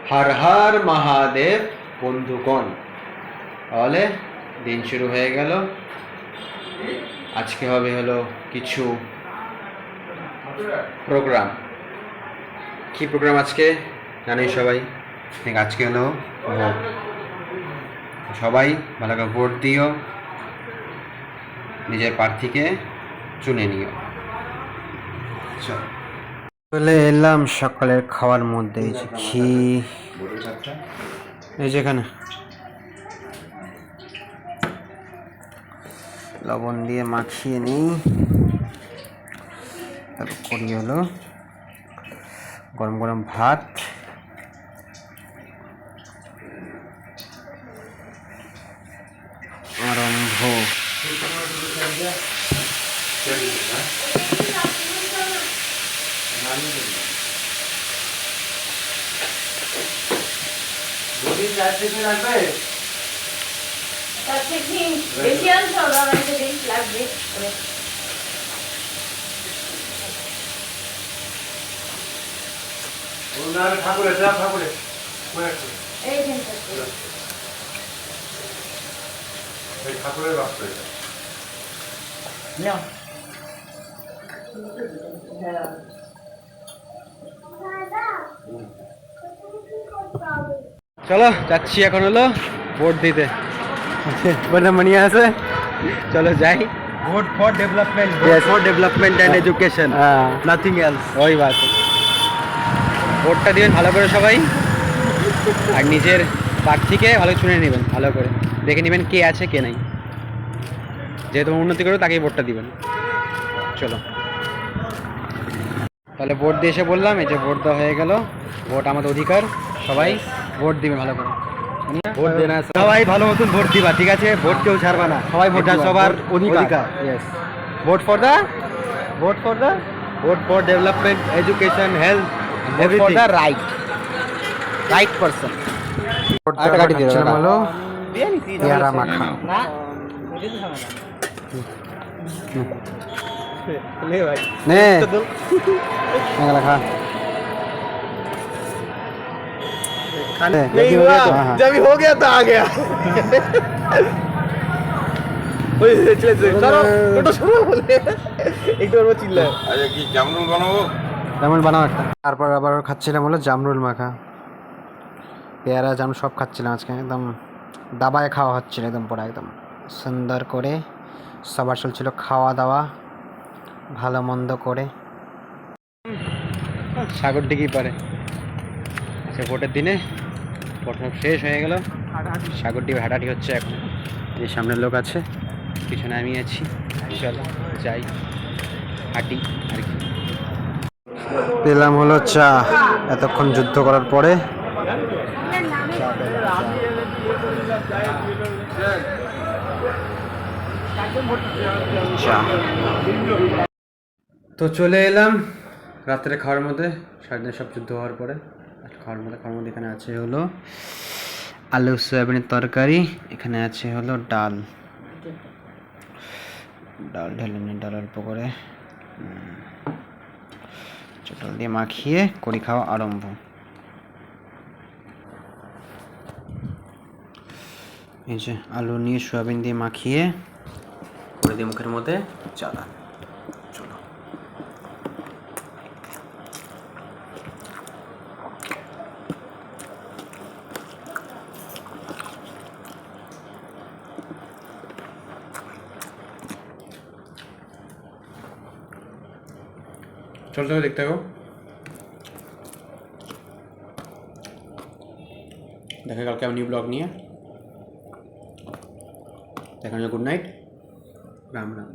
হর হর মহাদেব বন্ধুগণ। তাহলে দিন শুরু হয়ে গেল। আজকে হলো কিছু প্রোগ্রাম। কি প্রোগ্রাম আজকে জানি সবাই। আজকে হলো ভোট। সবাই ভালো করে ভোট দিও, নিজের প্রার্থীকে চুনে নিও। চলে এলাম সকালের খাওয়ার মধ্যে। এই যে ঘি, এই যেখানে লবণ দিয়ে মাখিয়ে নিই। তারপর করি হলো গরম গরম ভাত, আরম্ভ। ঠাকুরের বাক্স এটা। চলো যাচ্ছি এখন হলো ভোট দিতে। মনি আছে, চলো যাই। Vote for development. Yes. Vote for development and education. Nothing else. ওই বাত। ভোটটা দিবেন ভালো করে সবাই, আর নিজের প্রার্থীকে ভালো চুনে নেবেন, ভালো করে দেখে নেবেন কে আছে কে নাই। যেহেতু উন্নতি করবে তাকেই ভোটটা দিবেন। চলো তাহলে ভোট দিয়ে এসে বললাম, এই যে ভোট দেওয়া হয়ে গেল। ভোট আমাদের অধিকার, সবাই ভোট দিবে ভালো করে। ভোট দেনা সবাই ভালো মতন ভোট দিবা, ঠিক আছে? ভোট কেউ ছাড়বা না, সবাই ভোট এটা দিবা, সবার ভোট অধিকার। অধিকার। Yes, vote for development, education, health, vote for the right person. আরেকটা কাটি দিও দাদা। হলো পেয়ারা মাখা। ले भाई নে तो दो এগুলা খা। खाने नहीं नहीं हुआ, हाँ। जब हो गया तो आ गया। चलो টোটো শুরু বলে একটু ওর চিল্লায়। আরে কি জামরুল বানাবো? জামরুল বানাও একটা। তারপর আবার খাচ্ছিলাম হলো জামরুল মাখা, পেয়ারা জামরুল সব খাচ্ছিলাম আজকে। একদম দাবায় খাওয়া হচ্ছিল, একদম পুরো একদম সুন্দর করে সবার চলছিল খাওয়া দাওয়া ভালো মন্দ করে। সাগর দিকেই পারে আচ্ছা, ভোটের দিনে ভোট সব শেষ হয়ে গেল। সাগর ডিবে হাঁটাহাঁটি হচ্ছে এখন। এই সামনের লোক আছে, পিছনে আমি আছি। চলো যাই, হাঁটি আর কি। পেলাম হলো চা, এতক্ষণ যুদ্ধ করার পরে। চা তো চলে এলাম রাত্রে খাওয়ার মধ্যে। সারাদিন সব যুদ্ধ হওয়ার পরে খাওয়ার মধ্যে এখানে আছে হলো আলু সয়াবিনের তরকারি, এখানে আছে হলো ডাল ঢেলে নিই, ডাল অল্প করে চটল দিয়ে মাখিয়ে করি খাওয়া আরম্ভ। এই যে আলু নিয়ে সয়াবিন দিয়ে মাখিয়ে করে দিয়ে মুখের মধ্যে চালা। চলো চল চলো দেখতে থাকো। দেখা কালকে আমি নিউ ব্লগ নিয়ে। দেখার জন্য গুড নাইট, রাম রাম।